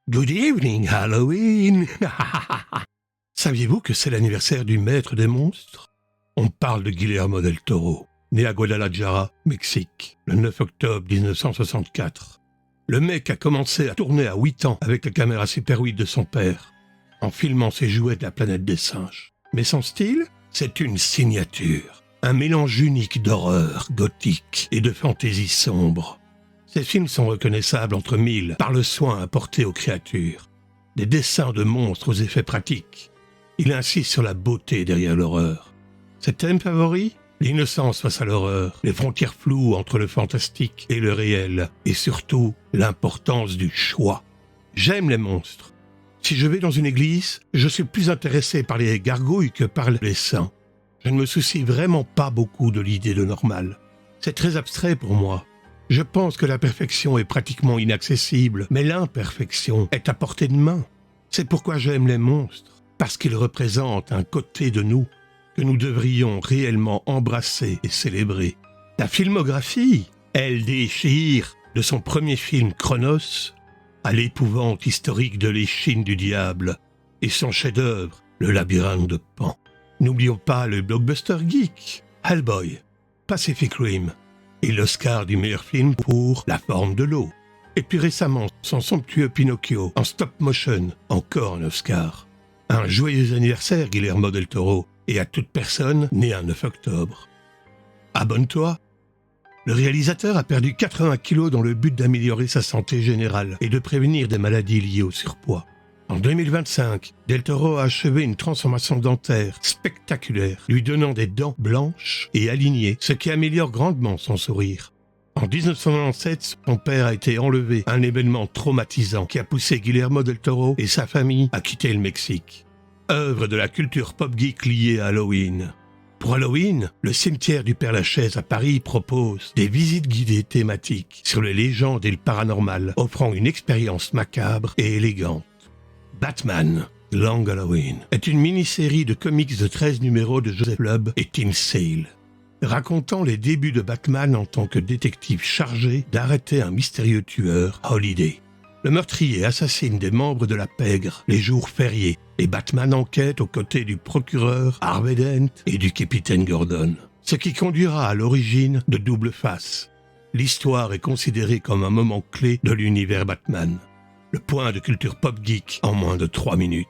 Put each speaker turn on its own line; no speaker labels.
Good evening, Halloween. Saviez-vous que c'est l'anniversaire du maître des monstres? On parle de Guillermo del Toro, né à Guadalajara, Mexique, le 9 octobre 1964. Le mec a commencé à tourner à 8 ans avec la caméra Super 8 de son père, en filmant ses jouets de la planète des singes. Mais son style, c'est une signature, un mélange unique d'horreur gothique et de fantaisie sombre. Ces films sont reconnaissables entre mille par le soin apporté aux créatures, des dessins de monstres aux effets pratiques. Il insiste sur la beauté derrière l'horreur. Ses thèmes favoris? L'innocence face à l'horreur, les frontières floues entre le fantastique et le réel, et surtout l'importance du choix. J'aime les monstres. Si je vais dans une église, je suis plus intéressé par les gargouilles que par les saints. Je ne me soucie vraiment pas beaucoup de l'idée de normal. C'est très abstrait pour moi. Je pense que la perfection est pratiquement inaccessible, mais l'imperfection est à portée de main. C'est pourquoi j'aime les monstres, parce qu'ils représentent un côté de nous que nous devrions réellement embrasser et célébrer. La filmographie, elle déchire, de son premier film Chronos à l'épouvante historique de l'échine du diable et son chef-d'œuvre, Le labyrinthe de Pan. N'oublions pas le blockbuster geek, Hellboy, Pacific Rim et l'Oscar du meilleur film pour La forme de l'eau. Et puis récemment, son somptueux Pinocchio en stop motion, encore un Oscar. Un joyeux anniversaire, Guillermo del Toro, et à toute personne née un 9 octobre. Abonne-toi. Le réalisateur a perdu 80 kilos dans le but d'améliorer sa santé générale et de prévenir des maladies liées au surpoids. En 2025, Del Toro a achevé une transformation dentaire spectaculaire, lui donnant des dents blanches et alignées, ce qui améliore grandement son sourire. En 1997, son père a été enlevé, un événement traumatisant qui a poussé Guillermo del Toro et sa famille à quitter le Mexique. Œuvre de la culture pop-geek liée à Halloween. Pour Halloween, le cimetière du Père-Lachaise à Paris propose des visites guidées thématiques sur les légendes et le paranormal, offrant une expérience macabre et élégante. Batman, Long Halloween, est une mini-série de comics de 13 numéros de Joseph Lubb et Tim Sale, racontant les débuts de Batman en tant que détective chargé d'arrêter un mystérieux tueur, Holiday. Le meurtrier assassine des membres de la pègre les jours fériés et Batman enquête aux côtés du procureur Harvey Dent et du capitaine Gordon. Ce qui conduira à l'origine de Double Face. L'histoire est considérée comme un moment clé de l'univers Batman. Le point de culture pop geek en moins de 3 minutes.